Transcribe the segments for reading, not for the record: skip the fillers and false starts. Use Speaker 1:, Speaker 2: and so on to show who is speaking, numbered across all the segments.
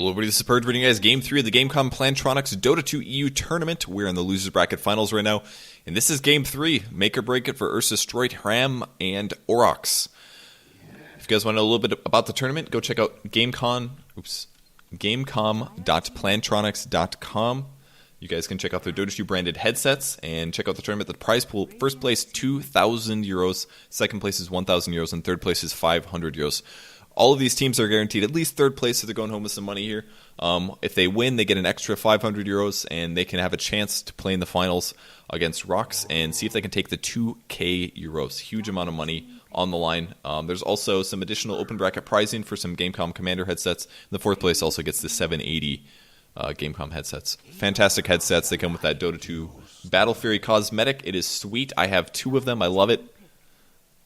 Speaker 1: Hello everybody, this is Purge bringing you guys Game 3 of the Gamecom Plantronics Dota 2 EU Tournament. We're in the Losers Bracket Finals right now, and this is Game 3. Make or break it for Ram and Aurochs. If you guys want to know a little bit about the tournament, go check out Gamecom.plantronics.com. You guys can check out their Dota 2 branded headsets and check out the tournament. The prize pool, first place 2,000 euros, second place is 1,000 euros, and third place is 500 euros. All of these teams are guaranteed at least third place, so they're going home with some money here. If they win, they get an extra 500 euros, and they can have a chance to play in the finals against Aurochs and see if they can take the 2K euros. Huge amount of money on the line. There's also some additional open bracket pricing for some Gamecom Commander headsets. The fourth place also gets the 780 Gamecom headsets. Fantastic headsets. They come with that Dota 2 Battle Fury cosmetic. It is sweet. I have 2 of them. I love it.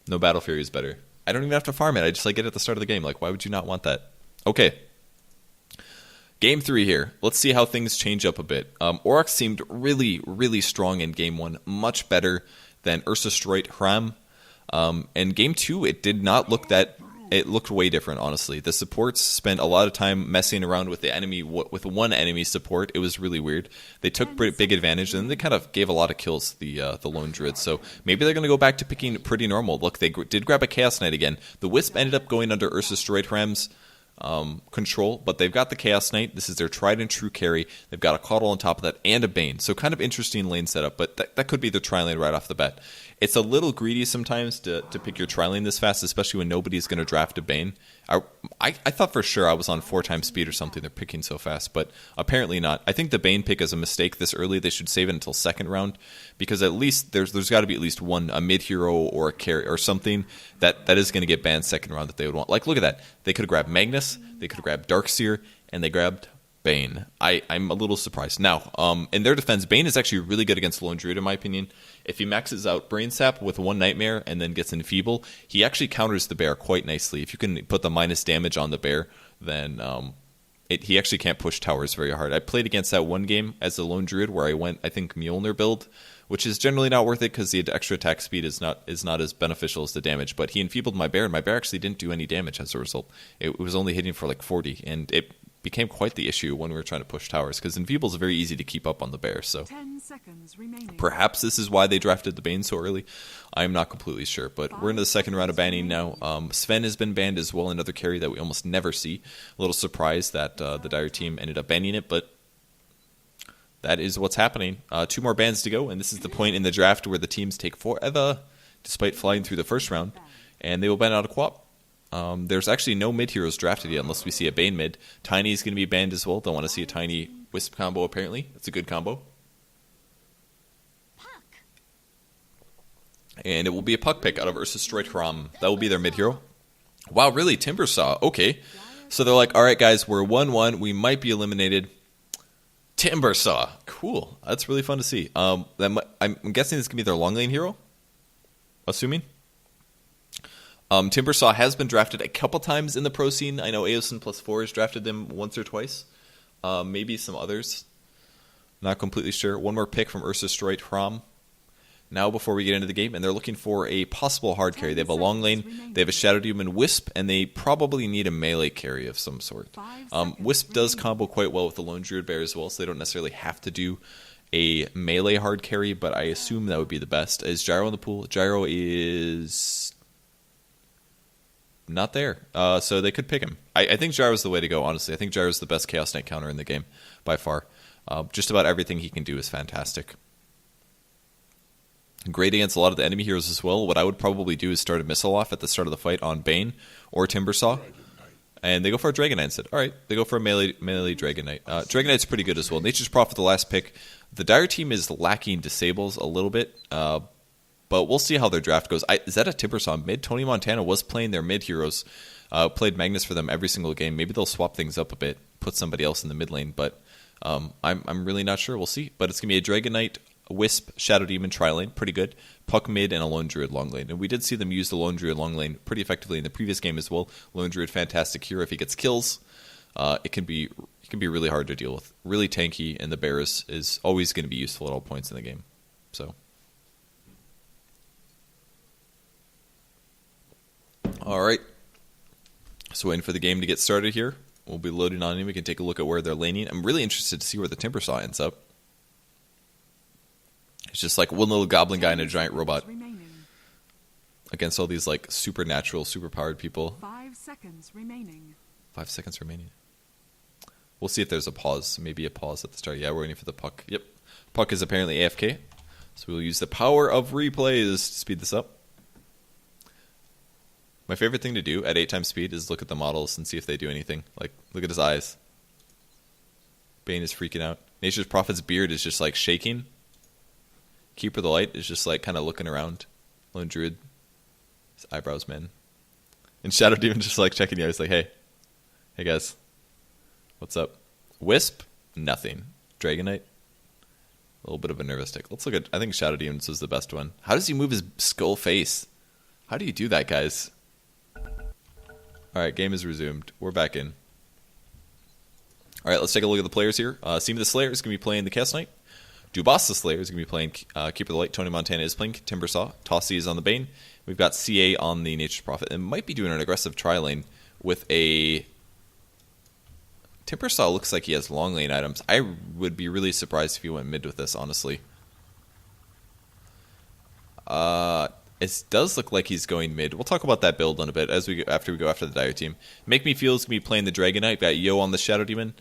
Speaker 1: No Battle Fury is better. I don't even have to farm it. I just get it at the start of the game. Why would you not want that? Okay. Game 3 here. Let's see how things change up a bit. Aurochs seemed really, really strong in Game 1. Much better than Ram. And Game 2, it did not look that... It looked way different, honestly. The supports spent a lot of time messing around with the enemy, with one enemy support. It was really weird. They took big advantage, and they kind of gave a lot of kills, the lone druid. So maybe they're going to go back to picking pretty normal. Look, they did grab a Chaos Knight again. The Wisp ended up going under Ram's control, but they've got the Chaos Knight. This is their tried and true carry. They've got a Caudal on top of that and a Bane. So kind of interesting lane setup, but that could be the tri-lane right off the bat. It's a little greedy sometimes to pick your tri-lane this fast, especially when nobody's going to draft a Bane. I thought for sure I was on 4 times speed or something. They're picking so fast, but apparently not. I think the Bane pick is a mistake this early. They should save it until second round, because at least there's got to be at least one, a mid hero or a carry or something that is going to get banned second round that they would want. Look at that. They could have grabbed Magnus, they could have grabbed Darkseer, and they grabbed Bane. I'm a little surprised. Now, in their defense, Bane is actually really good against Lone Druid, in my opinion. If he maxes out Brain Sap with 1 Nightmare and then gets Enfeeble, he actually counters the bear quite nicely. If you can put the minus damage on the bear, then he actually can't push towers very hard. I played against that one game as a Lone Druid where I went, I think, Mjolnir build, which is generally not worth it because the extra attack speed is not as beneficial as the damage. But he enfeebled my bear, and my bear actually didn't do any damage as a result. It was only hitting for 40, and it became quite the issue when we were trying to push towers, because Enfeeble is very easy to keep up on the bear. So
Speaker 2: 10 seconds remaining.
Speaker 1: Perhaps this is why they drafted the Bane so early. I'm not completely sure, but we're into the second round of banning now. Sven has been banned as well, another carry that we almost never see. A little surprised that the Dire team ended up banning it, but that is what's happening. 2 more bans to go, and this is the point in the draft where the teams take forever, despite flying through the first round, and they will ban out a co-op. There's actually no mid heroes drafted yet unless we see a Bane mid. Tiny is going to be banned as well. Don't want to see a Tiny Wisp combo, apparently. It's a good combo. And it will be a Puck pick out of Ram. That will be their mid hero. Wow, really? Timbersaw. Okay. So they're like, all right, guys, we're 1-1. We might be eliminated. Timbersaw. Cool. That's really fun to see. I'm guessing this is going to be their long lane hero? Assuming. Timbersaw has been drafted a couple times in the pro scene. I know Aosin +4 has drafted them once or twice. Maybe some others. Not completely sure. One more pick from Ram. Now before we get into the game, and they're looking for a possible hard carry. They have a long lane, they have a Shadow Demon Wisp, and they probably need a melee carry of some sort. Wisp does combo quite well with the Lone Druid Bear as well, so they don't necessarily have to do a melee hard carry, but I assume that would be the best. Is Gyro in the pool? Gyro is not there, so they could pick him. I think Gyro's the way to go, honestly. I think Gyro's the best Chaos Knight counter in the game, by far. Just about everything he can do is fantastic. Great against a lot of the enemy heroes as well. What I would probably do is start a missile off at the start of the fight on Bane or Timbersaw. And they go for a Dragon Knight instead. Alright, they go for a melee Dragon Knight. Dragon Knight's pretty good as well. Nature's Prophet, the last pick. The Dire team is lacking disables a little bit, but we'll see how their draft goes. Is that a Timbersaw mid? Tony Montana was playing their mid heroes. Played Magnus for them every single game. Maybe they'll swap things up a bit, put somebody else in the mid lane, but I'm really not sure. We'll see. But it's going to be a Dragon Knight, Wisp, Shadow Demon tri-lane, pretty good. Puck mid and a Lone Druid long lane. And we did see them use the Lone Druid long lane pretty effectively in the previous game as well. Lone Druid, fantastic hero. If he gets kills, it can be really hard to deal with. Really tanky, and the bear is always going to be useful at all points in the game. So, all right. So waiting for the game to get started here. We'll be loading on him. We can take a look at where they're laning. I'm really interested to see where the Timbersaw ends up. It's just like one little goblin guy and a giant robot against all these like supernatural, superpowered people.
Speaker 2: 5 seconds remaining.
Speaker 1: 5 seconds remaining. We'll see if there's a pause. Maybe a pause at the start. Yeah, we're waiting for the puck. Yep. Puck is apparently AFK. So we'll use the power of replays to speed this up. My favorite thing to do at 8 times speed is look at the models and see if they do anything. Like, look at his eyes. Bane is freaking out. Nature's Prophet's beard is just like shaking. Keeper of the Light is just like kind of looking around. Lone Druid, his eyebrows, man. And Shadow Demon just like checking you out. He's like, hey guys, what's up? Wisp, nothing. Dragonite, a little bit of a nervous tick. Let's look at, I think Shadow Demons was the best one. How does he move his skull face? How do you do that, guys? Alright, game is resumed. We're back in. Alright, let's take a look at the players here. Seam the Slayer is going to be playing the Chaos Knight. Dubas the Slayer is going to be playing Keeper of the Light. Tony Montana is playing Timbersaw. Tossie is on the Bane. We've got CA on the Nature's Prophet. And might be doing an aggressive tri-lane with a... Timbersaw looks like he has long lane items. I would be really surprised if he went mid with this, honestly. It does look like he's going mid. We'll talk about that build in a bit after we go after the Dire team. Make Me Feel is going to be playing the Dragon Knight. We've got Yo on the Shadow Demon.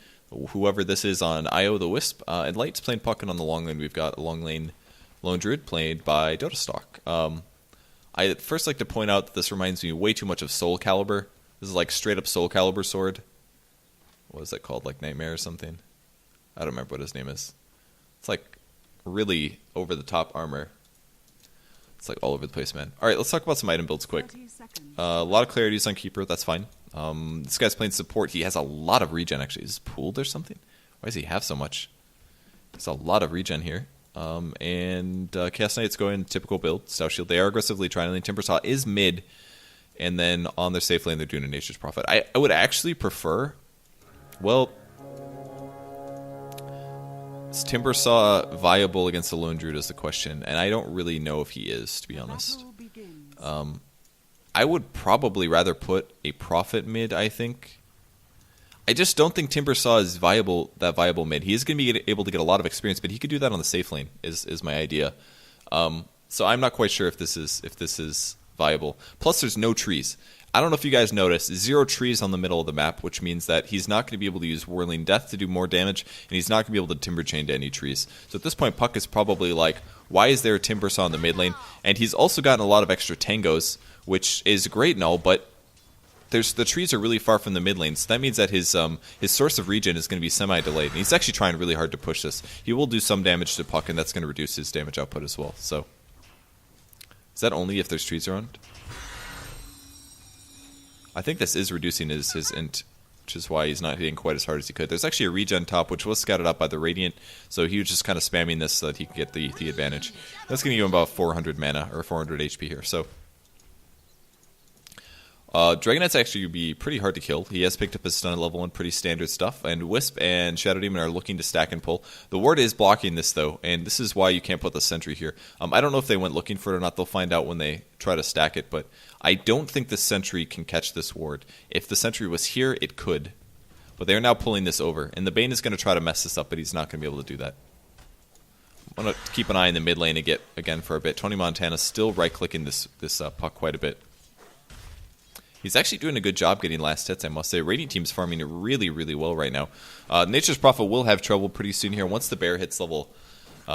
Speaker 1: Whoever this is on Io the Wisp. And Light's playing Puck, and on the long lane we've got a long lane Lone Druid played by Dota Stock. I first like to point out that this reminds me way too much of Soul Calibur. This is like straight up Soul Calibur sword. What is that called? Like Nightmare or something? I don't remember what his name is. It's like really over the top armor. It's like all over the place, man. Alright, let's talk about some item builds quick. A lot of clarities on Keeper, that's fine. This guy's playing support. He has a lot of regen, actually. Is this pooled or something? Why does he have so much? There's a lot of regen here. Chaos Knight's going typical build. Stout Shield. They are aggressively trying to lane. Timbersaw is mid. And then on their safe lane, they're doing a Nature's Prophet. I would actually prefer... Well... Is Timbersaw viable against the Lone Druid is the question, and I don't really know if he is, to be honest. I would probably rather put a Prophet mid, I think. I just don't think Timbersaw is that viable mid. He is going to be able to get a lot of experience, but he could do that on the safe lane, is my idea. So I'm not quite sure if this is viable. Plus, there's no trees. I don't know if you guys noticed, 0 trees on the middle of the map, which means that he's not going to be able to use Whirling Death to do more damage, and he's not going to be able to Timber Chain to any trees. So at this point, Puck is probably like, why is there a Timbersaw in the mid lane? And he's also gotten a lot of extra tangos, which is great and all, but the trees are really far from the mid lane, so that means that his source of regen is going to be semi-delayed. And he's actually trying really hard to push this. He will do some damage to Puck, and that's going to reduce his damage output as well. So, is that only if there's trees around? I think this is reducing his int, which is why he's not hitting quite as hard as he could. There's actually a regen top, which was scouted up by the Radiant, so he was just kind of spamming this so that he could get the advantage. That's going to give him about 400 mana, or 400 HP here, so... Dragon Knight's actually going to be pretty hard to kill. He has picked up his stun at level 1, pretty standard stuff, and Wisp and Shadow Demon are looking to stack and pull. The ward is blocking this, though, and this is why you can't put the sentry here. I don't know if they went looking for it or not. They'll find out when they try to stack it, but I don't think the sentry can catch this ward. If the sentry was here, it could. But they're now pulling this over, and the Bane is going to try to mess this up, but he's not going to be able to do that. I want to keep an eye in the mid lane again for a bit. Tony Montana still right-clicking this Puck quite a bit. He's actually doing a good job getting last hits, I must say. Radiant team's farming it really, really well right now. Nature's Prophet will have trouble pretty soon here. Once the bear hits level 2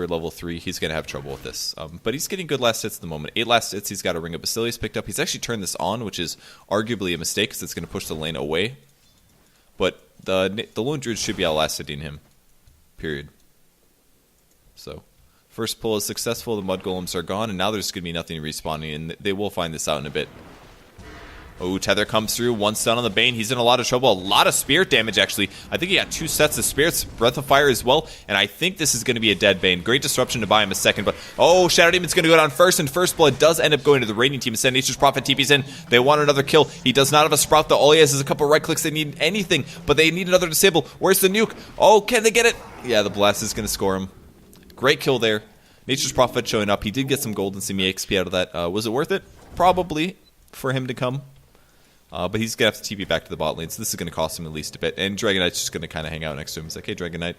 Speaker 1: or level 3, he's going to have trouble with this. But he's getting good last hits at the moment. 8 last hits, he's got a Ring of Basilius picked up. He's actually turned this on, which is arguably a mistake because it's going to push the lane away. But the Lone Druid should be outlasting him. Period. So, first pull is successful. The Mud Golems are gone, and now there's going to be nothing respawning, and they will find this out in a bit. Oh, Tether comes through. 1 stun on the Bane. He's in a lot of trouble. A lot of spirit damage, actually. I think he got 2 sets of spirits. Breath of Fire as well. And I think this is going to be a dead Bane. Great disruption to buy him a second. But, oh, Shadow Demon's going to go down first. And First Blood does end up going to the Radiant team. Instead, Nature's Prophet TP's in. They want another kill. He does not have a Sprout, though. All he has is a couple right clicks. They need anything. But they need another Disable. Where's the nuke? Oh, can they get it? Yeah, the Blast is going to score him. Great kill there. Nature's Prophet showing up. He did get some gold and some EXP out of that. Was it worth it? Probably for him to come. But he's going to have to TP back to the bot lane, so this is going to cost him at least a bit. And Dragon Knight's just going to kind of hang out next to him. He's like, hey, Dragon Knight.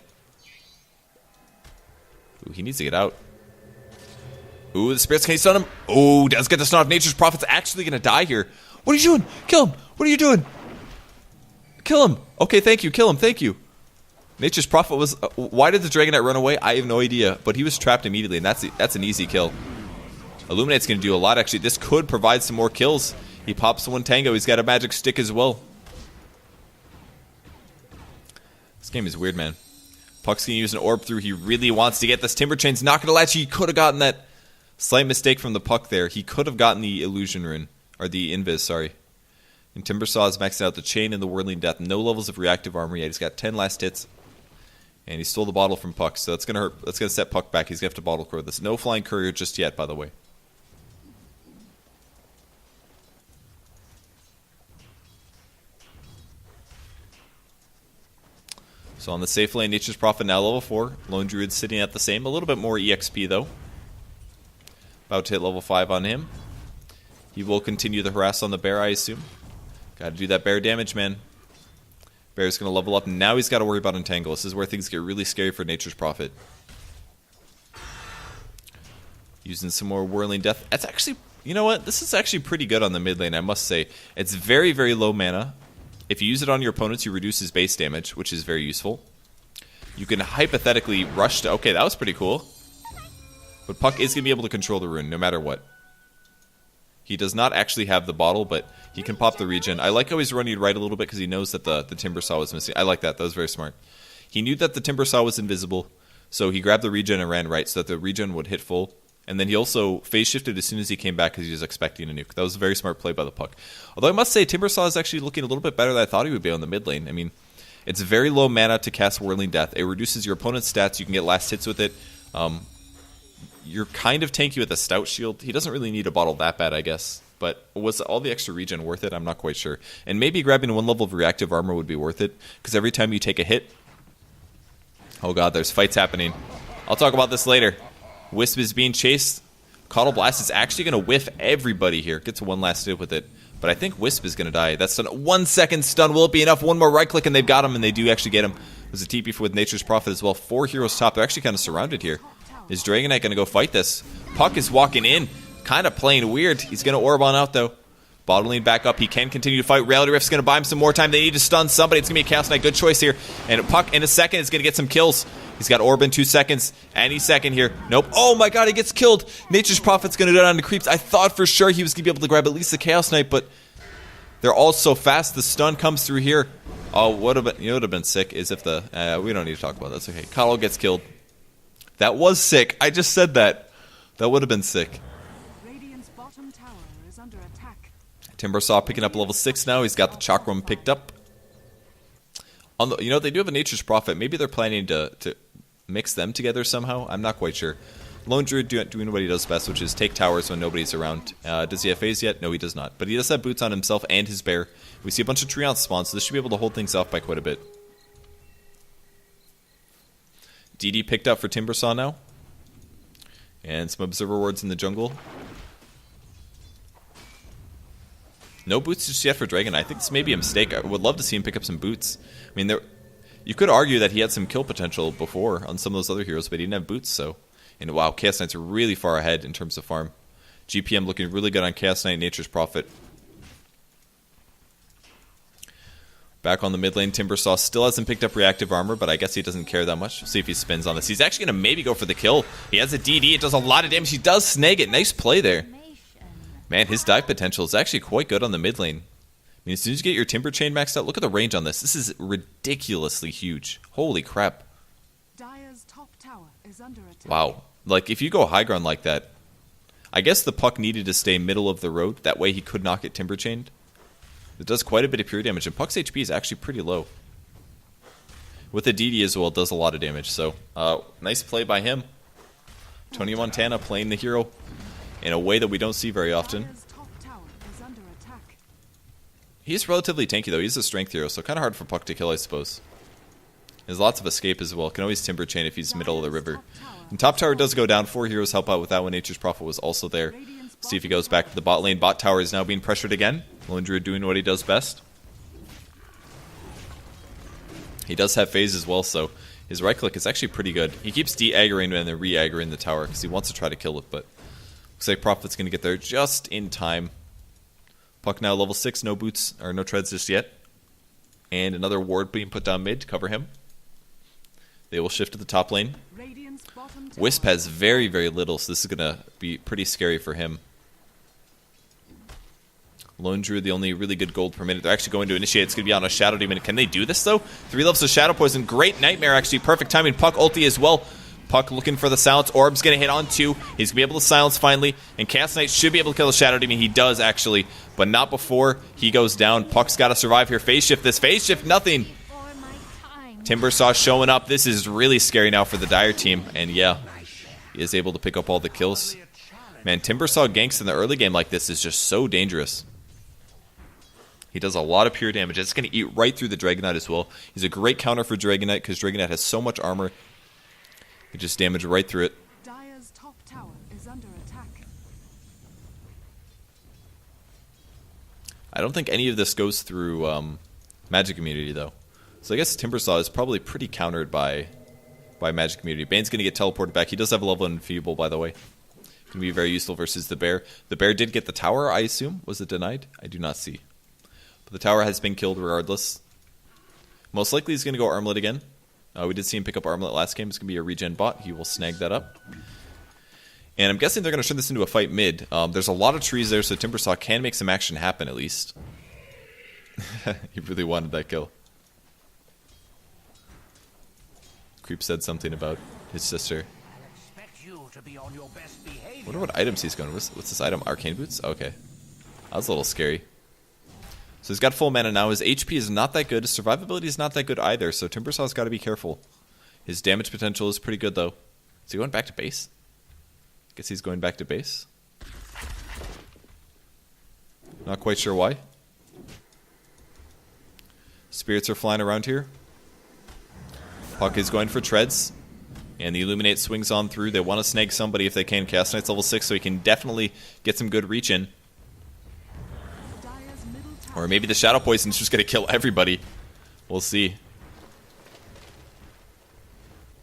Speaker 1: Ooh, he needs to get out. Ooh, the spirits can't stun him. Ooh, does get the stun off. Nature's Prophet's actually going to die here. What are you doing? Kill him. What are you doing? Kill him. Okay, thank you. Kill him. Thank you. Nature's Prophet was... why did the Dragon Knight run away? I have no idea. But he was trapped immediately, and that's an easy kill. Illuminate's going to do a lot, actually. This could provide some more kills. He pops one Tango. He's got a magic stick as well. This game is weird, man. Puck's going to use an orb through. He really wants to get this. Timber Chain's not going to latch. He could have gotten that slight mistake from the Puck there. He could have gotten the Illusion Rune. Or the Invis, sorry. And Timbersaw is maxing out the Chain and the Whirling Death. No levels of reactive armor yet. He's got 10 last hits. And he stole the bottle from Puck. So that's going to hurt. That's going to set Puck back. He's going to have to bottle core this. No Flying Courier just yet, by the way. So on the safe lane, Nature's Prophet now level 4. Lone Druid sitting at the same. A little bit more EXP though. About to hit level 5 on him. He will continue the harass on the bear, I assume. Got to do that bear damage, man. Bear's going to level up. Now he's got to worry about Entangle. This is where things get really scary for Nature's Prophet. Using some more Whirling Death. That's actually, you know what? This is actually pretty good on the mid lane, I must say. It's very, very low mana. If you use it on your opponents, you reduce his base damage, which is very useful. You can hypothetically rush to... okay, that was pretty cool. But Puck is going to be able to control the rune, no matter what. He does not actually have the bottle, but he can pop the regen. I like how he's running right a little bit because he knows that the Timbersaw was missing. I like that. That was very smart. He knew that the Timbersaw was invisible, so he grabbed the regen and ran right so that the regen would hit full. And then he also phase shifted as soon as he came back because he was expecting a nuke. That was a very smart play by the Puck. Although I must say, Timbersaw is actually looking a little bit better than I thought he would be on the mid lane. I mean, it's very low mana to cast Whirling Death. It reduces your opponent's stats. You can get last hits with it. You're kind of tanky with a Stout Shield. He doesn't really need a bottle that bad, I guess. But was all the extra regen worth it? I'm not quite sure. And maybe grabbing one level of reactive armor would be worth it. Because every time you take a hit... oh god, there's fights happening. I'll talk about this later. Wisp is being chased. Caudal Blast is actually going to whiff everybody here. Gets one last hit with it. But I think Wisp is going to die. That's a 1 second stun. Will it be enough? One more right click and they've got him. And they do actually get him. There's a TP with Nature's Prophet as well. 4 heroes top. They're actually kind of surrounded here. Is Dragon Knight going to go fight this? Puck is walking in. Kind of playing weird. He's going to orb on out though. Bottling back up. He can continue to fight. Reality Rift's going to buy him some more time. They need to stun somebody. It's going to be a Chaos Knight. Good choice here. And Puck in a second is going to get some kills. He's got orb in 2 seconds. Any second here. Nope. Oh my god, he gets killed. Nature's Prophet's going to go down to creeps. I thought for sure he was going to be able to grab at least the Chaos Knight, but they're all so fast. The stun comes through here. Oh, you know what would have been sick is if the... we don't need to talk about that. That's okay. Caudal gets killed. That was sick. I just said that. That would have been sick.
Speaker 2: Radiant's bottom tower is under attack.
Speaker 1: Timbersaw picking up level 6 now. He's got the Chakram picked up. You know, they do have a Nature's Prophet. Maybe they're planning to mix them together somehow. I'm not quite sure. Lone Druid doing what he does best, which is take towers when nobody's around. Does he have phase yet? No, he does not. But he does have boots on himself and his bear. We see a bunch of Treants spawn, so this should be able to hold things off by quite a bit. DD picked up for Timbersaw now. And some Observer Wards in the jungle. No boots just yet for Dragon. I think this may be a mistake. I would love to see him pick up some boots. I mean, you could argue that he had some kill potential before on some of those other heroes, but he didn't have boots, so... and wow, Chaos Knights are really far ahead in terms of farm. GPM looking really good on Chaos Knight, Nature's Prophet. Back on the mid lane, Timbersaw still hasn't picked up reactive armor, but I guess he doesn't care that much. We'll see if he spins on this. He's actually going to maybe go for the kill. He has a DD. It does a lot of damage. He does snag it. Nice play there. Man, his dive potential is actually quite good on the mid lane. I mean, as soon as you get your Timber Chain maxed out, look at the range on this. This is ridiculously huge. Holy crap.
Speaker 2: Dire's top tower is under attack.
Speaker 1: Wow. Like, if you go high ground like that, I guess the Puck needed to stay middle of the road. That way he could not get Timber Chained. It does quite a bit of pure damage, and Puck's HP is actually pretty low. With the DD as well, it does a lot of damage. So, nice play by him. Tony Montana playing the hero in a way that we don't see very often.
Speaker 2: Dire's top tower is under attack.
Speaker 1: He's relatively tanky, though. He's a strength hero, so kind of hard for Puck to kill, I suppose. There's lots of escape as well. Can always Timber Chain if he's middle of the river. And top tower does go down. 4 heroes help out with that one. Nature's Prophet was also there. See if he goes back to the bot lane. Bot tower is now being pressured again. Lone Druid doing what he does best. He does have phase as well, so his right click is actually pretty good. He keeps de-aggroing and then re-aggroing the tower because he wants to try to kill it, but looks like Prophet's going to get there just in time. Puck now level 6, no boots, or no treads just yet. And another ward being put down mid to cover him. They will shift to the top lane. Wisp has very, very little, so this is going to be pretty scary for him. Lone Druid, the only really good gold per minute. They're actually going to initiate. It's going to be on a Shadow Demon. Can they do this, though? 3 levels of Shadow Poison. Great Nightmare, actually. Perfect timing. Puck ulti as well. Puck looking for the silence. Orb's going to hit on 2. He's going to be able to silence finally. And Chaos Knight should be able to kill the Shadow Demon. He does, actually. But not before he goes down. Puck's got to survive here. Phase shift this. Phase shift, nothing. Timbersaw showing up. This is really scary now for the Dire team. And yeah, he is able to pick up all the kills. Man, Timbersaw ganks in the early game like this is just so dangerous. He does a lot of pure damage. It's going to eat right through the Dragon Knight as well. He's a great counter for Dragon Knight because Dragon Knight has so much armor. He just damage right through it.
Speaker 2: Dire's top tower is under attack.
Speaker 1: I don't think any of this goes through Magic Immunity, though. So I guess Timbersaw is probably pretty countered by Magic Immunity. Bane's going to get teleported back. He does have a level Enfeeble, by the way. Going to be very useful versus the Bear. The Bear did get the tower, I assume. Was it denied? I do not see. But the tower has been killed regardless. Most likely he's going to go Armlet again. We did see him pick up Armlet last game. It's going to be a regen bot. He will snag that up. And I'm guessing they're going to turn this into a fight mid. There's a lot of trees there, so Timbersaw can make some action happen at least. He really wanted that kill. Creep said something about his sister. I wonder what items he's going. What's this item? Arcane Boots? Okay. That was a little scary. So he's got full mana now. His HP is not that good. His survivability is not that good either, so Timbersaw's got to be careful. His damage potential is pretty good, though. Is he going back to base? Guess he's going back to base. Not quite sure why. Spirits are flying around here. Puck is going for treads. And the Illuminate swings on through. They want to snag somebody if they can. Chaos Knight's level 6, so he can definitely get some good reach in. Or maybe the Shadow Poison's just going to kill everybody. We'll see.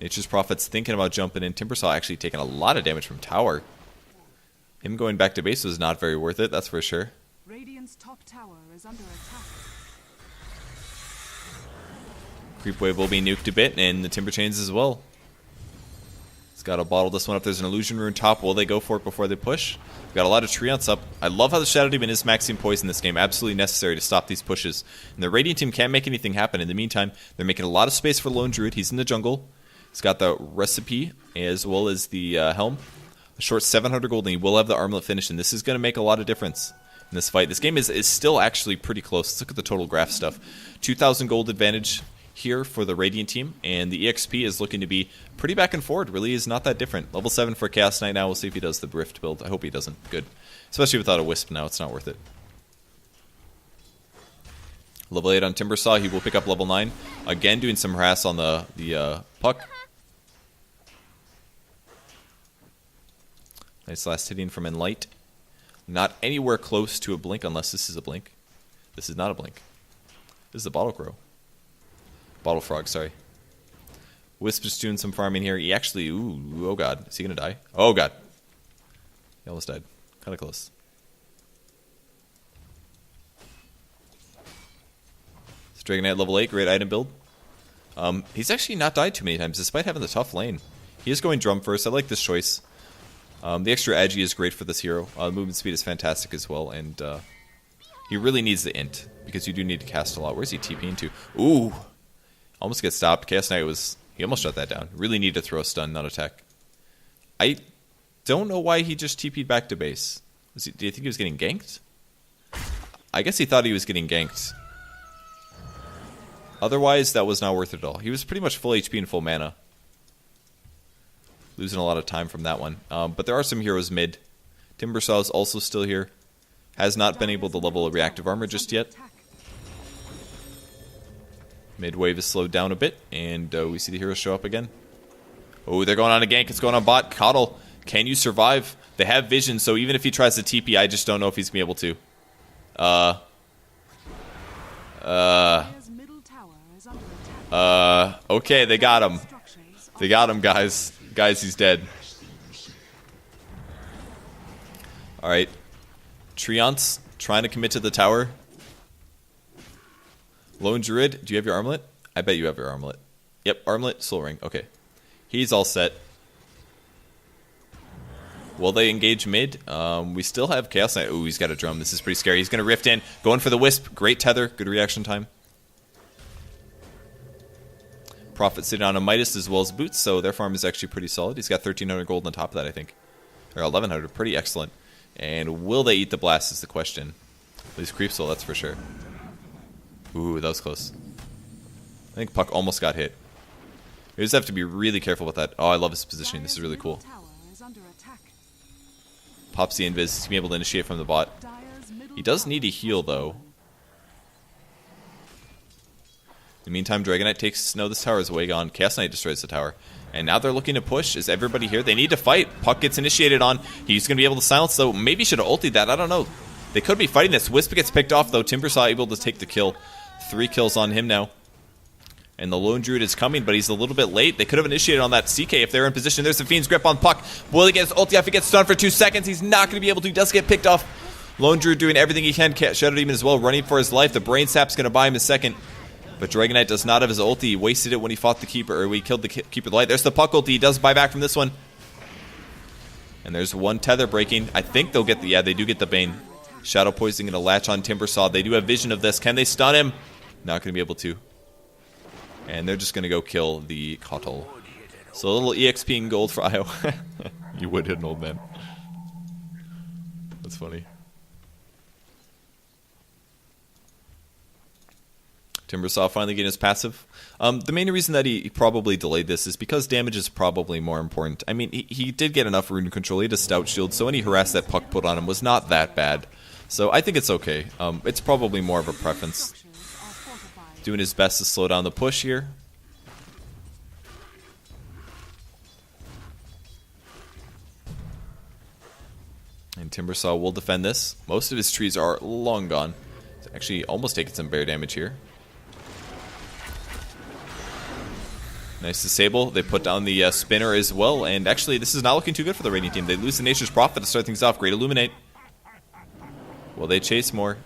Speaker 1: Nature's Prophet's thinking about jumping in. Timbersaw actually taking a lot of damage from tower. Him going back to base was not very worth it, that's for sure.
Speaker 2: Radiant's top tower is under attack.
Speaker 1: Creep Wave will be nuked a bit, and the Timber Chains as well. He's got to bottle this one up. There's an Illusion Rune top. Will they go for it before they push? We've got a lot of Treants up. I love how the Shadow Demon is maxing poison this game. Absolutely necessary to stop these pushes. And the Radiant team can't make anything happen. In the meantime, they're making a lot of space for Lone Druid. He's in the jungle. He's got the Recipe as well as the Helm. A short 700 gold, and he will have the Armlet finish. And this is going to make a lot of difference in this fight. This game is still actually pretty close. Let's look at the total graph stuff. 2,000 gold advantage here for the Radiant team, and the EXP is looking to be pretty back and forward. Really is not that different. Level 7 for Chaos Knight now. We'll see if he does the Rift build. I hope he doesn't. Good. Especially without a Wisp now. It's not worth it. Level 8 on Timbersaw. He will pick up level 9. Again, doing some harass on the Puck. Nice last hitting from Enlight. Not anywhere close to a blink unless this is a blink. This is not a blink. This is a Bottle Crow. Bottle Frog, sorry. Wisp is doing some farming here. He actually, oh god. Is he going to die? Oh god. He almost died. Kind of close. It's Dragon Knight level 8, great item build. He's actually not died too many times, despite having the tough lane. He is going drum first. I like this choice. The extra agi is great for this hero. The movement speed is fantastic as well, and he really needs the int, because you do need to cast a lot. Where's he TPing to? Ooh! Almost gets stopped. Chaos Knight he almost shut that down. Really need to throw a stun, not attack. I don't know why he just TP'd back to base. Do you think he was getting ganked? I guess he thought he was getting ganked. Otherwise, that was not worth it at all. He was pretty much full HP and full mana. Losing a lot of time from that one. But there are some heroes mid. Timbersaw is also still here. Has not been able to level a reactive armor just yet. Mid wave is slowed down a bit, and we see the heroes show up again. Oh, they're going on a gank. It's going on bot. Coddle, can you survive? They have vision, so even if he tries to TP, I just don't know if he's going to be able to.
Speaker 2: Dire's middle tower is under attack.
Speaker 1: Okay, they got him.
Speaker 2: Structures
Speaker 1: They got him, guys. Guys, he's dead. Alright. Treants trying to commit to the tower. Lone Druid, do you have your armlet? I bet you have your armlet. Yep, armlet, soul ring. Okay. He's all set. Will they engage mid? We still have Chaos Knight. Ooh, he's got a drum. This is pretty scary. He's going to rift in. Going for the Wisp. Great tether. Good reaction time. Prophet sitting on a Midas as well as Boots, so their farm is actually pretty solid. He's got 1,300 gold on top of that, I think. Or 1,100. Pretty excellent. And will they eat the blast is the question. At least Creep Soul, that's for sure. Ooh, that was close. I think Puck almost got hit. You just have to be really careful with that. Oh, I love his positioning. This is really cool.
Speaker 2: tower is under attack.
Speaker 1: Pops the invis to be able to initiate from the bot.
Speaker 2: Dire's middle
Speaker 1: He does
Speaker 2: tower
Speaker 1: need a
Speaker 2: is
Speaker 1: heal, though. In the meantime, Dragon Knight takes Snow. This tower is way gone. Chaos Knight destroys the tower. And now they're looking to push. Is everybody here? They need to fight. Puck gets initiated on. He's going to be able to silence, though. Maybe should have ultied that. I don't know. They could be fighting this. Wisp gets picked off, though. Timbersaw able to take the kill. 3 kills on him now. And the Lone Druid is coming, but he's a little bit late. They could have initiated on that CK if they were in position. There's the Fiend's Grip on Puck. Will he get his ulti off? He gets stunned for 2 seconds. He's not going to be able to. He does get picked off. Lone Druid doing everything he can. Shadow Demon as well, running for his life. The Brain Sap's going to buy him a second. But Dragon Knight does not have his ulti. He wasted it when he fought the Keeper, or when he killed the Keeper of the Light. There's the Puck ulti. He does buy back from this one. And there's one tether breaking. I think they'll get the... Yeah, they do get the Bane. Shadow Poison going to latch on Timbersaw. They do have vision of this. Can they stun him? Not going to be able to. And they're just going to go kill the Kotl. So a little EXP and gold for Io. You would hit an old man. That's funny. Timbersaw finally getting his passive. The main reason that he probably delayed this is because damage is probably more important. I mean, he did get enough rune control. He had a stout shield, so any harass that Puck put on him was not that bad. So I think it's okay. It's probably more of a preference.
Speaker 2: structures are fortified.
Speaker 1: Doing his best to slow down the push here. And Timbersaw will defend this. Most of his trees are long gone. He's actually almost taking some bear damage here. Nice disable. They put down the spinner as well. And actually, this is not looking too good for the Radiant team. They lose the Nature's Prophet to start things off. Great Illuminate. Will they chase more?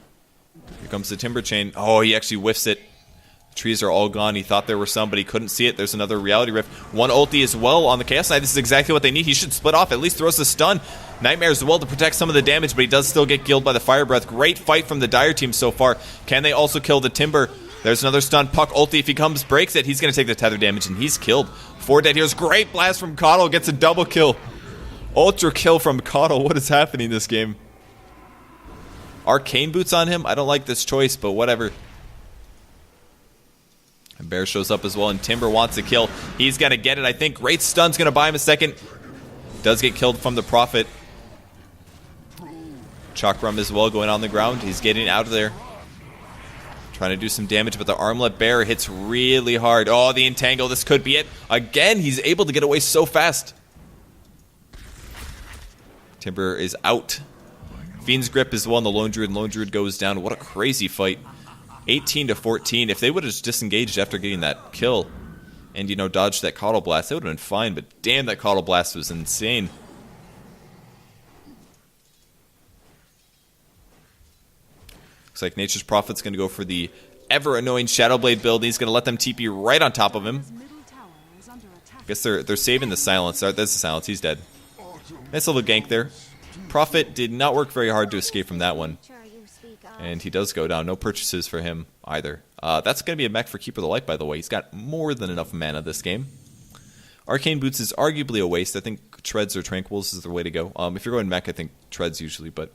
Speaker 1: Here comes the Timber Chain. Oh, he actually whiffs it. The trees are all gone. He thought there were some, but he couldn't see it. There's another Reality Rift. One ulti as well on the Chaos Knight. This is exactly what they need. He should split off. At least throws the stun. Nightmare as well to protect some of the damage, but he does still get killed by the Fire Breath. Great fight from the Dire team so far. Can they also kill the Timber? There's another stun. Puck ulti. If he comes, breaks it, he's going to take the tether damage, and he's killed. 4 dead heroes. Great blast from Kotl. Gets a double kill. Ultra kill from Kotl. What is happening in this game? Arcane Boots on him? I don't like this choice, but whatever. And Bear shows up as well, and Timber wants a kill. He's going to get it, I think. Great stun's going to buy him a second. Does get killed from the Prophet. Chakram as well going on the ground. He's getting out of there. Trying to do some damage, but the Armlet Bear hits really hard. Oh, the Entangle. This could be it. Again, he's able to get away so fast. Timber is out. Fiend's Grip as well on the Lone Druid, and Lone Druid goes down. What a crazy fight. 18 to 14. If they would have just disengaged after getting that kill and, you know, dodged that Kotl Blast, they would have been fine, but damn, that Kotl Blast was insane. Looks like Nature's Prophet's going to go for the ever-annoying Shadowblade build. He's going to let them TP right on top of him.
Speaker 2: His middle tower is under attack.
Speaker 1: I guess they're saving the silence. There's the silence. He's dead. Nice little gank there. Prophet did not work very hard to escape from that one. And he does go down. No purchases for him either. That's going to be a mech for Keeper of the Light, by the way. He's got more than enough mana this game. Arcane Boots is arguably a waste. I think Treads or Tranquils is the way to go. If you're going mech, I think Treads usually, but...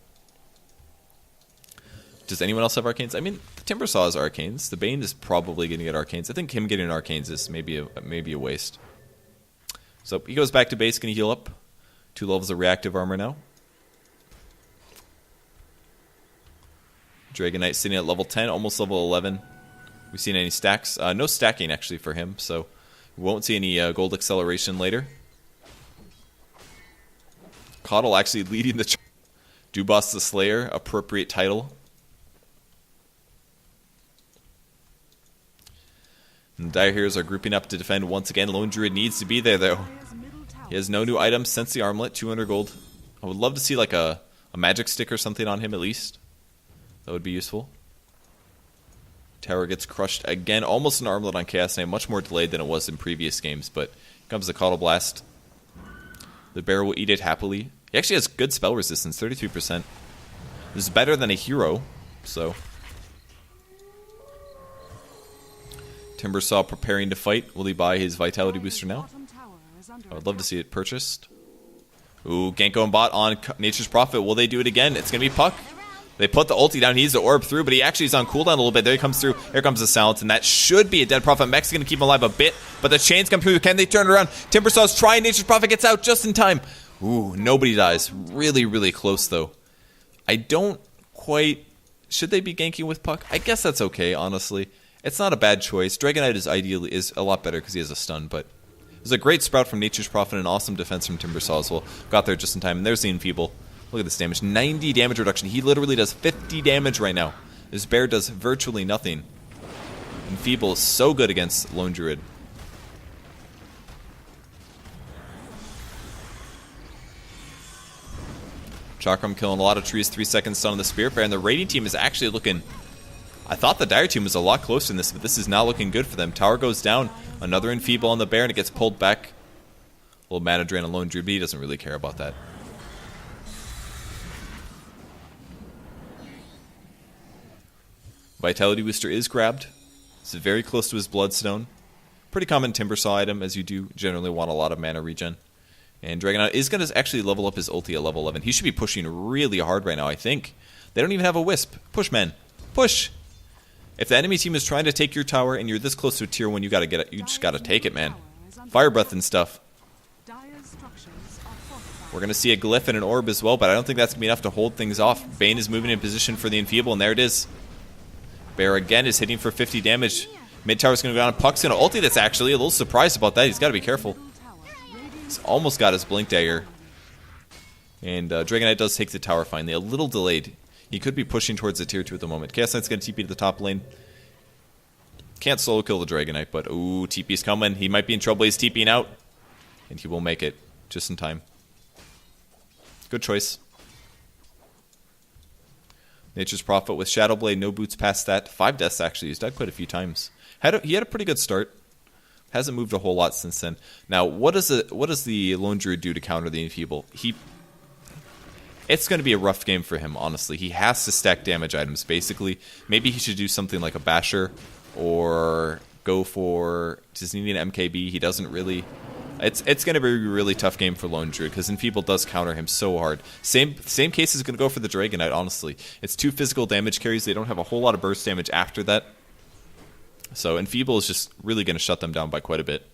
Speaker 1: Does anyone else have Arcanes? I mean, the Timbersaw has Arcanes. The Bane is probably going to get Arcanes. I think him getting Arcanes is maybe a waste. So he goes back to base, going to heal up. 2 levels of reactive armor now. Dragon Knight sitting at level 10, almost level 11. We seen any stacks? No stacking actually for him, so we won't see any gold acceleration later. Coddle actually leading the Dubas the Slayer, appropriate title. And the Dire Heroes are grouping up to defend once again. Lone Druid needs to be there, though. He has no new items since the armlet, 200 gold. I would love to see like a magic stick or something on him at least. That would be useful. Tower gets crushed again. Almost an armlet on Chaos Knight. Much more delayed than it was in previous games, but here comes the Coddle Blast. The bear will eat it happily. He actually has good spell resistance, 33%. This is better than a hero, so. Timbersaw preparing to fight. Will he buy his Vitality Booster now? I would love to see it purchased. Ooh, Gamecom bot on Nature's Prophet. Will they do it again? It's going to be Puck. They put the ulti down. He needs the orb through, but he actually is on cooldown a little bit. There he comes through. Here comes the silence, and that should be a dead Prophet. Mech's going to keep him alive a bit, but the chains come through. Can they turn it around? Timbersaw's trying. Nature's Prophet gets out just in time. Ooh, nobody dies. Really, really close, though. I don't quite... Should they be ganking with Puck? I guess that's okay, honestly. It's not a bad choice. Dragonite is a lot better because he has a stun, but it was a great sprout from Nature's Prophet and an awesome defense from Timbersaw as well. Got there just in time, and there's the Enfeeble. Look at this damage. 90 damage reduction. He literally does 50 damage right now. This bear does virtually nothing. Enfeeble is so good against Lone Druid. Chakram killing a lot of trees. 3 seconds stun on the Spirit Bear. And the raiding team is actually looking... I thought the Dire team was a lot closer than this, but this is not looking good for them. Tower goes down. Another Enfeeble on the bear, and it gets pulled back. A little mana drain on Lone Druid, but he doesn't really care about that. Vitality Booster is grabbed. It's very close to his Bloodstone. Pretty common Timbersaw item, as you do generally want a lot of mana regen. And Dragonite is going to actually level up his ulti at level 11. He should be pushing really hard right now, I think. They don't even have a Wisp. Push, man. Push! If the enemy team is trying to take your tower and you're this close to a tier 1, you gotta get it. You just gotta take it, man. Fire Breath and stuff. We're going to see a Glyph and an Orb as well, but I don't think that's going to be enough to hold things off. Bane is moving in position for the Enfeeble, and there it is. Bear again is hitting for 50 damage. Mid tower's going to go down. Puck's going to ulti this, actually. A little surprised about that. He's got to be careful. He's almost got his Blink Dagger. And Dragonite does take the tower finally. A little delayed. He could be pushing towards the tier 2 at the moment. Chaos Knight's going to TP to the top lane. Can't solo kill the Dragonite, but ooh, TP's coming. He might be in trouble. He's TPing out. And he will make it just in time. Good choice. Nature's Prophet with Shadow Blade, no boots past that. 5 deaths actually. He's died quite a few times. He had a pretty good start. Hasn't moved a whole lot since then. Now, what does the Lone Druid do to counter the Enfeeble? It's going to be a rough game for him, honestly. He has to stack damage items, basically. Maybe he should do something like a Basher or go for... Does he need an MKB? He doesn't really... It's going to be a really tough game for Lone Druid because Enfeeble does counter him so hard. Same case is going to go for the Dragonite, honestly. It's 2 physical damage carries. They don't have a whole lot of burst damage after that. So Enfeeble is just really going to shut them down by quite a bit.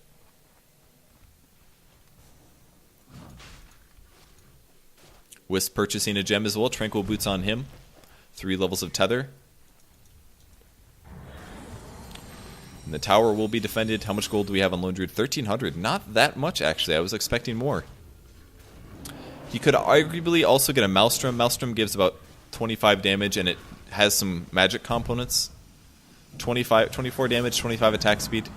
Speaker 1: Wisp purchasing a gem as well. Tranquil Boots on him. 3 levels of tether. And the tower will be defended. How much gold do we have on Lone Druid? 1,300. Not that much, actually. I was expecting more. He could arguably also get a Maelstrom. Maelstrom gives about 25 damage, and it has some magic components. 24 damage, 25 attack speed.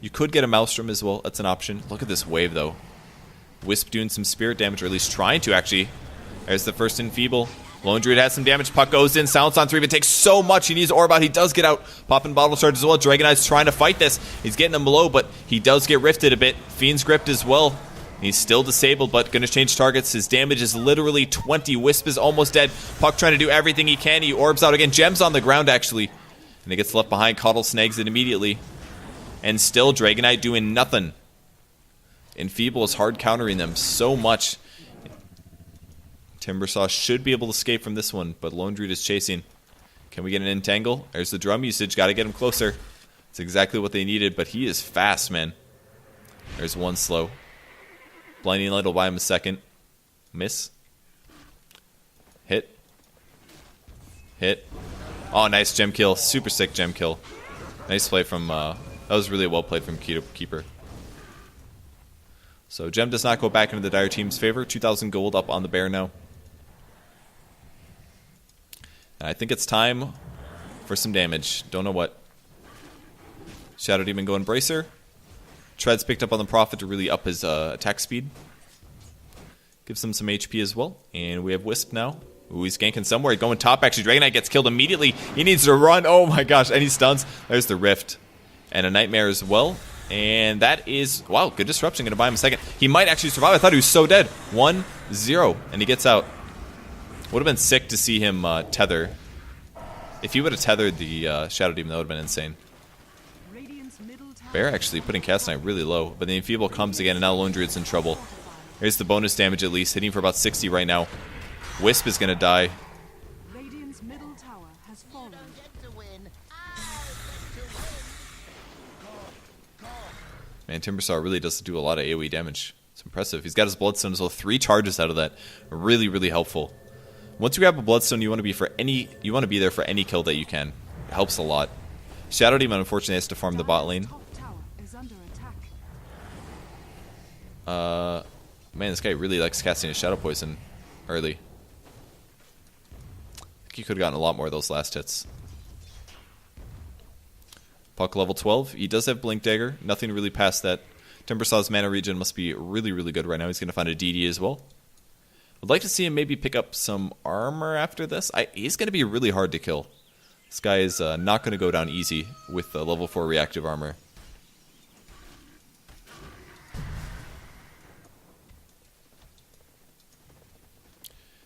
Speaker 1: You could get a Maelstrom as well. That's an option. Look at this wave, though. Wisp doing some spirit damage, or at least trying to, actually. There's the first Enfeeble. Lone Druid has some damage. Puck goes in. Silence on 3, but takes so much. He needs Orb out. He does get out. Popping Bottle Charge as well. Dragonite's trying to fight this. He's getting him low, but he does get rifted a bit. Fiend's gripped as well. He's still disabled, but going to change targets. His damage is literally 20. Wisp is almost dead. Puck trying to do everything he can. He orbs out again. Gem's on the ground, actually. And it gets left behind. Coddle snags it immediately. And still, Dragonite doing nothing. Enfeeble is hard countering them so much. Timbersaw should be able to escape from this one, but Lone Druid is chasing. Can we get an entangle? There's the drum usage. Got to get him closer. It's exactly what they needed, but he is fast, man. There's one slow. Blinding Light will buy him a second. Miss. Hit. Hit. Oh, nice gem kill. Super sick gem kill. Nice play from... that was really well played from Keeper. So gem does not go back into the dire team's favor. 2,000 gold up on the bear now. And I think it's time for some damage. Don't know what. Shadow Demon going Bracer. Tread's picked up on the Prophet to really up his attack speed. Gives him some HP as well. And we have Wisp now. Ooh, he's ganking somewhere. Going top, actually. Dragon Knight gets killed immediately. He needs to run. Oh my gosh. And he stuns. There's the Rift. And a Nightmare as well. And that is... Wow, good disruption. Going to buy him a second. He might actually survive. I thought he was so dead. 1-0. And he gets out. Would have been sick to see him tether. If he would have tethered the Shadow Demon, that would have been insane. Bear actually putting Cast Knight really low. But the Enfeeble comes again, and now Lone Druid's in trouble. Here's the bonus damage at least. Hitting for about 60 right now. Wisp is going to die.
Speaker 2: Radiant's middle tower has fallen.
Speaker 1: Man, Timbersaw really does do a lot of AoE damage. It's impressive. He's got his Bloodstone as well. 3 charges out of that. Really, really helpful. Once you grab a Bloodstone, you want to be there for any kill that you can. It helps a lot. Shadow Demon unfortunately has to farm the bot lane. Man, this guy really likes casting his Shadow Poison early. I think he could have gotten a lot more of those last hits. Puck level 12. He does have Blink Dagger. Nothing really past that. Timbersaw's mana regen must be really, really good right now. He's going to find a DD as well. I'd like to see him maybe pick up some armor after this. He's going to be really hard to kill. This guy is not going to go down easy with level 4 reactive armor.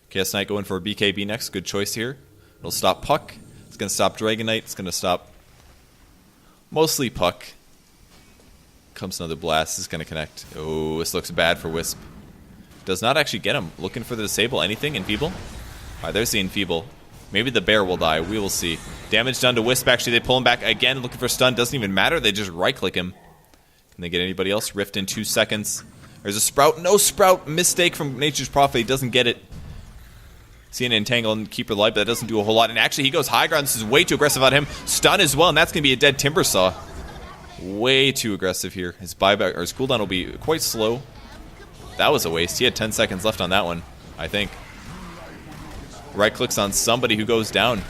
Speaker 1: Chaos Knight going for a BKB next. Good choice here. It'll stop Puck. It's going to stop Dragon Knight. It's going to stop mostly Puck. Comes another blast. This is going to connect. Oh, this looks bad for Wisp. Does not actually get him. Looking for the disable. Anything? Enfeeble? Alright, there's the Enfeeble. Maybe the bear will die. We will see. Damage done to Wisp. Actually, they pull him back again. Looking for stun. Doesn't even matter. They just right-click him. Can they get anybody else? Rift in 2 seconds. There's a Sprout. No Sprout. Mistake from Nature's Prophet. He doesn't get it. See an Entangle and Keeper Light, but that doesn't do a whole lot. And actually, he goes high ground. This is way too aggressive on him. Stun as well, and that's going to be a dead Timbersaw. Way too aggressive here. His buyback or his cooldown will be quite slow. That was a waste. He had 10 seconds left on that one, I think. Right clicks on somebody who goes down.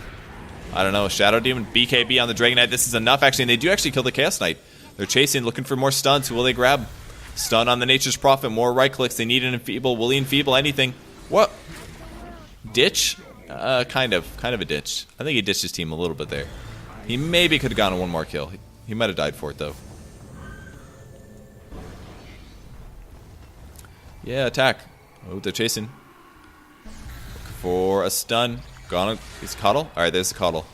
Speaker 1: I don't know. Shadow Demon, BKB on the Dragon Knight. This is enough, actually, and they do actually kill the Chaos Knight. They're chasing, looking for more stuns. Who will they grab? Stun on the Nature's Prophet. More right clicks. They need an Enfeeble. Will he Enfeeble anything? What? Ditch? Kind of a ditch. I think he ditched his team a little bit there. He maybe could have gotten one more kill. He might have died for it, though. Yeah, attack. Oh, they're chasing. Looking for a stun. Gone. Is Coddle? Alright, there's the Coddle.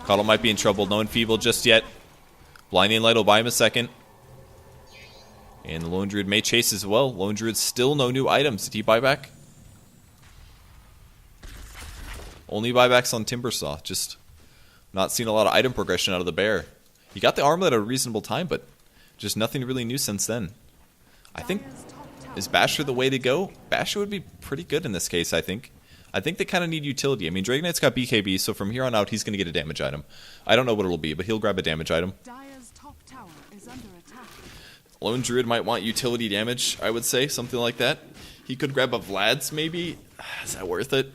Speaker 1: Coddle might be in trouble. No Enfeeble just yet. Blinding Light will buy him a second. And the Lone Druid may chase as well. Lone Druid still no new items. Did he buy back? Only buybacks on Timbersaw. Just not seeing a lot of item progression out of the bear. He got the armlet at a reasonable time, but just nothing really new since then. I think, is Basher the way to go? Basher would be pretty good in this case, I think. I think they kind of need utility. I mean, Dragon Knight's got BKB, so from here on out, he's going to get a damage item. I don't know what it'll be, but he'll grab a damage item. Lone Druid might want utility damage, I would say, something like that. He could grab a Vlad's, maybe. Is that worth it?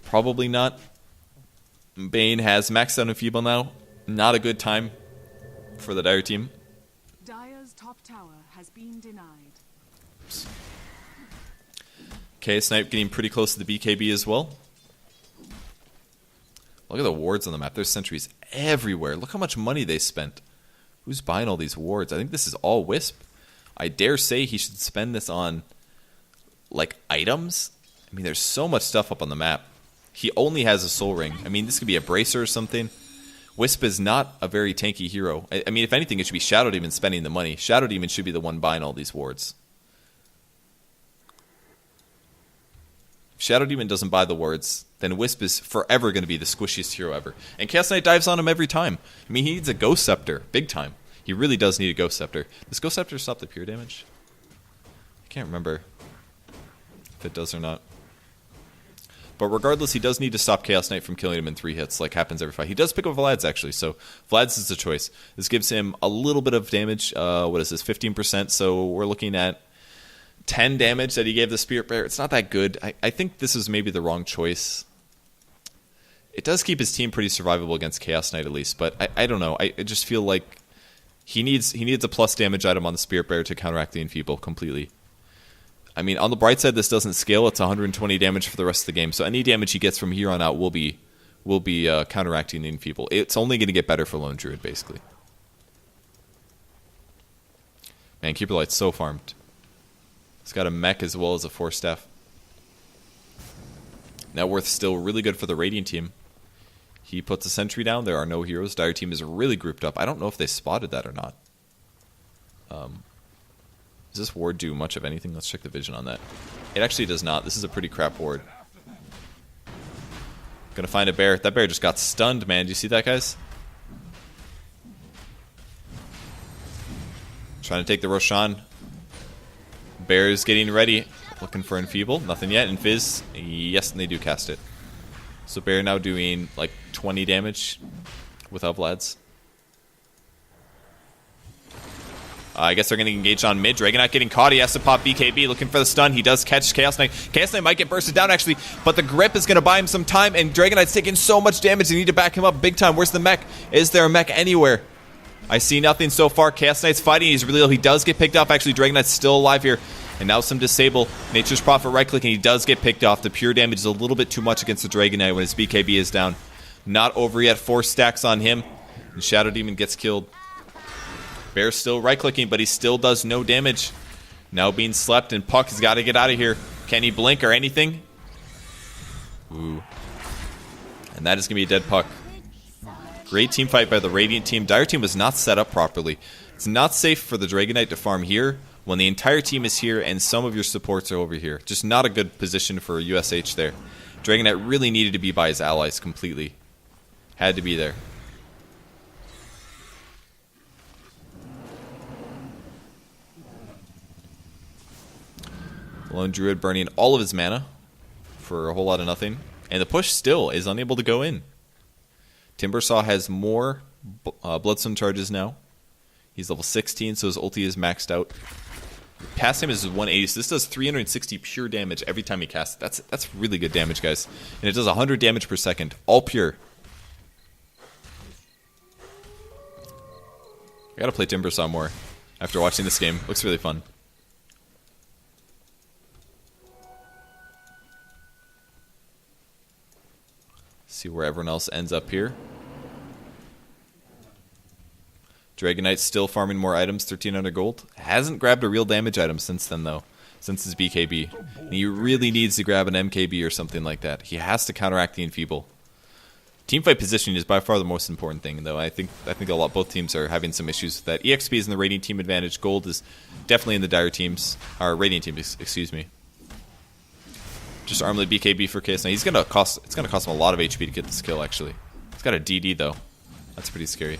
Speaker 1: Probably not. Bane has maxed out Enfeeble now. Not a good time for the Dire team.
Speaker 2: Dire's top tower has been denied.
Speaker 1: Oops. Okay, Snipe getting pretty close to the BKB as well. Look at the wards on the map. There's sentries everywhere. Look how much money they spent. Who's buying all these wards? I think this is all Wisp. I dare say he should spend this on, like, items. I mean, there's so much stuff up on the map. He only has a Soul Ring. I mean, this could be a Bracer or something. Wisp is not a very tanky hero. I mean, if anything, it should be Shadow Demon spending the money. Shadow Demon should be the one buying all these wards. If Shadow Demon doesn't buy the wards, then Wisp is forever going to be the squishiest hero ever. And Chaos Knight dives on him every time. I mean, he needs a Ghost Scepter. Big time. He really does need a Ghost Scepter. Does Ghost Scepter stop the pure damage? I can't remember if it does or not. But regardless, he does need to stop Chaos Knight from killing him in 3 hits, like happens every fight. He does pick up Vlad's, actually, so Vlad's is a choice. This gives him a little bit of damage. What is this, 15%? So we're looking at 10 damage that he gave the Spirit Bear. It's not that good. I think this is maybe the wrong choice. It does keep his team pretty survivable against Chaos Knight at least, but I don't know. I just feel like he needs a plus damage item on the Spirit Bear to counteract the Enfeeble completely. I mean, on the bright side, this doesn't scale. It's 120 damage for the rest of the game, so any damage he gets from here on out will be counteracting the Enfeeble. It's only going to get better for Lone Druid, basically. Man, Keeper Light's so farmed. It's got a mech as well as a Force Staff. Net worth still really good for the Radiant team. He puts a sentry down. There are no heroes. Dire team is really grouped up. I don't know if they spotted that or not. Does this ward do much of anything? Let's check the vision on that. It actually does not. This is a pretty crap ward. Gonna find a bear. That bear just got stunned, man. Do you see that, guys? Trying to take the Roshan. Bear's getting ready. Looking for Enfeeble. Nothing yet. And Fizz. Yes, and they do cast it. So Bear now doing like 20 damage without Vlad's. I guess they're going to engage on mid. Dragonite getting caught. He has to pop BKB, looking for the stun. He does catch Chaos Knight. Chaos Knight might get bursted down, actually, but the grip is going to buy him some time, and Dragonite's taking so much damage. They need to back him up big time. Where's the mech? Is there a mech anywhere? I see nothing so far. Chaos Knight's fighting. He's really ill. He does get picked off. Actually, Dragonite's still alive here. And now some disable. Nature's Prophet right-click, and he does get picked off. The pure damage is a little bit too much against the Dragonite when his BKB is down. Not over yet. 4 stacks on him. And Shadow Demon gets killed. Bear's still right-clicking, but he still does no damage. Now being slept, and Puck has got to get out of here. Can he blink or anything? Ooh. And that is going to be a dead Puck. Great team fight by the Radiant team. Dire team was not set up properly. It's not safe for the Dragonite to farm here when the entire team is here and some of your supports are over here. Just not a good position for USH there. Dragonite really needed to be by his allies completely. Had to be there. Lone Druid burning all of his mana for a whole lot of nothing. And the push still is unable to go in. Timbersaw has more Bloodstone charges now. He's level 16, so his ulti is maxed out. Past him is 180, so this does 360 pure damage every time he casts it. That's really good damage, guys. And it does 100 damage per second, all pure. I gotta play Timbersaw more after watching this game. Looks really fun. See where everyone else ends up here. Dragonite's still farming more items, 1300 gold. Hasn't grabbed a real damage item since then, though. Since his BKB. And he really needs to grab an MKB or something like that. He has to counteract the Enfeeble. Teamfight positioning is by far the most important thing, though. I think both teams are having some issues with that. EXP is in the Radiant team advantage. Gold is definitely in the Dire teams. Or Radiant team, excuse me. Just armlet BKB for Chaos Knight. It's gonna cost him a lot of HP to get this kill, actually. He's got a DD though. That's pretty scary.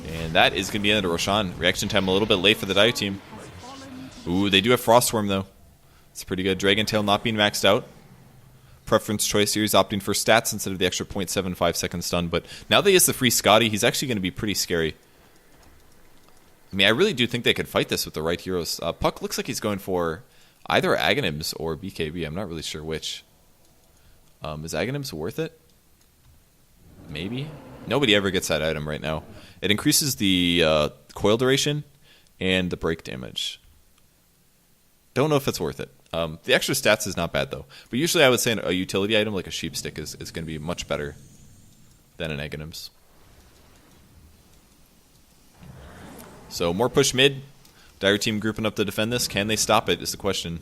Speaker 1: And that is gonna be the end of Roshan. Reaction time a little bit late for the Dire team. Ooh, they do have Frostworm though. It's pretty good. Dragon Tail not being maxed out. Preference choice here. He's opting for stats instead of the extra 0.75 second stun. But now that he has the free Scotty, he's actually gonna be pretty scary. I mean, I really do think they could fight this with the right heroes. Puck looks like he's going for either Aghanims or BKB. I'm not really sure which. Is Aghanims worth it? Maybe. Nobody ever gets that item right now. It increases the coil duration and the break damage. Don't know if it's worth it. The extra stats is not bad, though. But usually I would say a utility item like a Sheep Stick is going to be much better than an Aghanims. So more push mid. Dire team grouping up to defend this. Can they stop it is the question.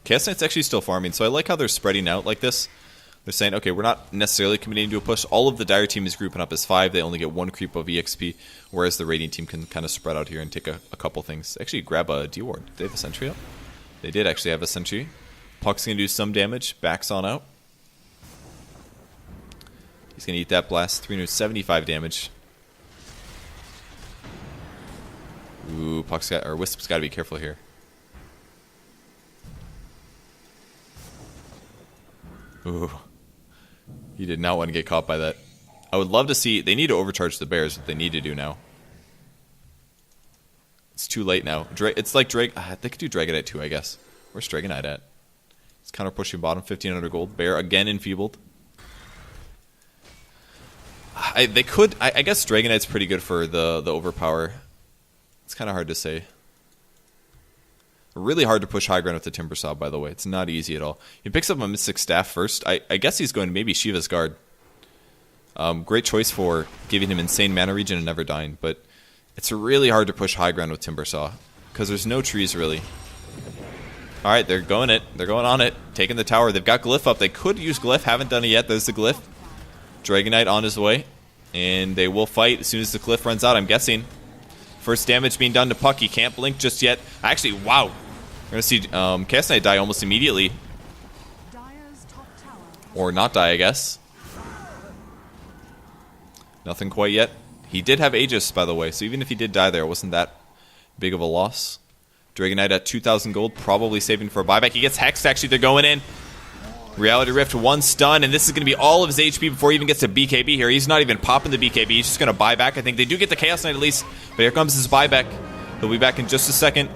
Speaker 1: Chaos Knight's actually still farming, so I like how they're spreading out like this. They're saying, okay, we're not necessarily committing to a push. All of the Dire team is grouping up as 5. They only get 1 creep of EXP, whereas the Radiant team can kind of spread out here and take a couple things. Actually, grab a D-Ward. Did they have a sentry up? They did actually have a sentry. Puck's going to do some damage. Backs on out. He's going to eat that blast. 375 damage. Ooh, Wisp's got to be careful here. Ooh. He did not want to get caught by that. I would love to see... They need to overcharge the bears, what they need to do now. It's too late now. It's like Drake... they could do Dragonite too, I guess. Where's Dragonite at? It's counter pushing bottom, 1500 gold. Bear again enfeebled. They could... I guess Dragonite's pretty good for the overpower. It's kind of hard to say. Really hard to push high ground with the Timber Saw, by the way. It's not easy at all. He picks up a Mystic Staff first. I guess he's going to maybe Shiva's Guard. Great choice for giving him insane mana regen and never dying, but it's really hard to push high ground with Timber Saw because there's no trees really. All right, they're going it. They're going on it. Taking the tower. They've got Glyph up. They could use Glyph. Haven't done it yet. There's the Glyph. Dragonite on his way, and they will fight as soon as the Glyph runs out, I'm guessing. First damage being done to Puck. He can't blink just yet. Actually, wow. We're going to see Chaos Knight die almost immediately. Or not die, I guess. Nothing quite yet. He did have Aegis, by the way, so even if he did die there, it wasn't that big of a loss. Dragonite at 2,000 gold, probably saving for a buyback. He gets Hexed, actually, they're going in. Reality Rift, one stun, and this is going to be all of his HP before he even gets to BKB here. He's not even popping the BKB, he's just going to buy back. I think they do get the Chaos Knight at least, but here comes his buyback. He'll be back in just a second.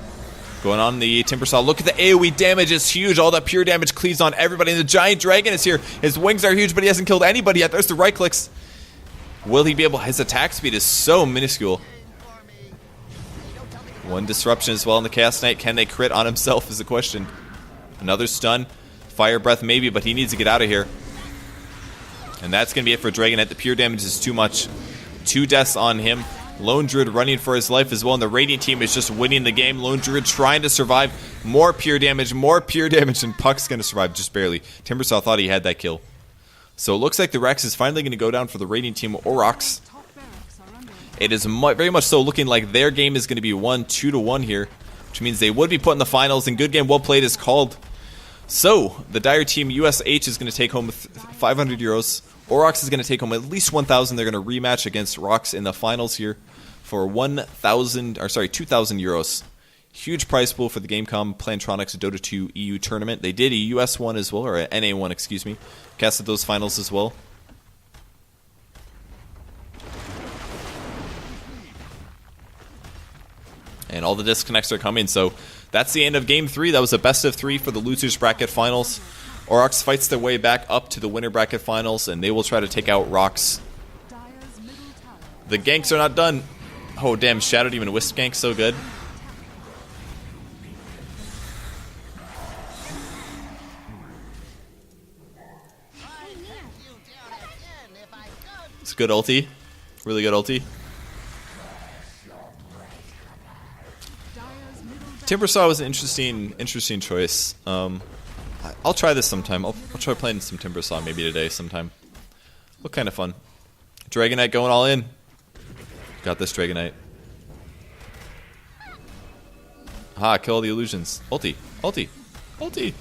Speaker 1: Going on the Timber Saw. Look at the AoE damage. It's huge. All that pure damage cleaves on everybody. And the Giant Dragon is here. His wings are huge, but he hasn't killed anybody yet. There's the right clicks. Will he be able... His attack speed is so minuscule. One disruption as well in the Chaos Knight. Can they crit on himself is the question. Another stun. Fire Breath maybe, but he needs to get out of here. And that's going to be it for Dragonite. The pure damage is too much. 2 deaths on him. Lone Druid running for his life as well, and the Radiant team is just winning the game. Lone Druid trying to survive. More pure damage, and Puck's going to survive just barely. Timbersaw thought he had that kill. So it looks like the Rex is finally going to go down for the Radiant team, Aurochs. It is very much so looking like their game is going to be 2-1 here, which means they would be put in the finals, and good game, well played is called. So, the Dire team, USH, is going to take home 500 euros. Aurochs is going to take home at least 1,000. They're going to rematch against Rocks in the finals here for 2,000 euros. Huge prize pool for the Gamecom Plantronics Dota 2 EU tournament. They did a US one as well, or an NA one, excuse me. Casted those finals as well. And all the disconnects are coming, so that's the end of Game 3. That was a best of 3 for the losers bracket finals. Aurochs fights their way back up to the winner bracket finals, and they will try to take out Rocks. The ganks are not done. Oh, damn, Shadow Demon Wisp gank, so good. It's a good ulti. Really good ulti. Timbersaw was an interesting choice. I'll try this sometime. I'll try playing some Timbersaw maybe today sometime. Look kind of fun. Dragonite going all in. Got this Dragonite. Ah, kill all the illusions. Ulti. Ulti. Ulti.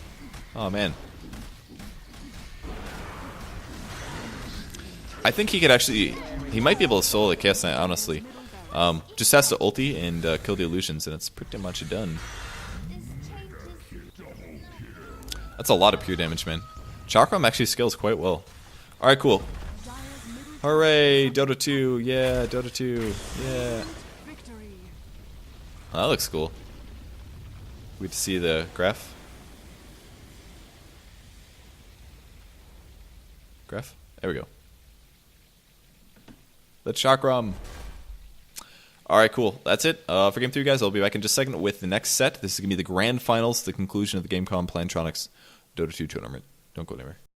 Speaker 1: Oh, man. I think he could actually... He might be able to solo the Chaos Knight, honestly. Just has to ulti and kill the illusions, and it's pretty much done. That's a lot of pure damage, man. Chakram actually scales quite well. Alright, cool. Hooray! Dota 2, yeah, Dota 2, yeah. Oh, that looks cool. We get to see the graph. Graph? There we go. The Chakram. Alright, cool. That's it for Game 3, guys. I'll be back in just a second with the next set. This is going to be the grand finals, the conclusion of the Gamecom Plantronics Dota 2 tournament. Don't go anywhere.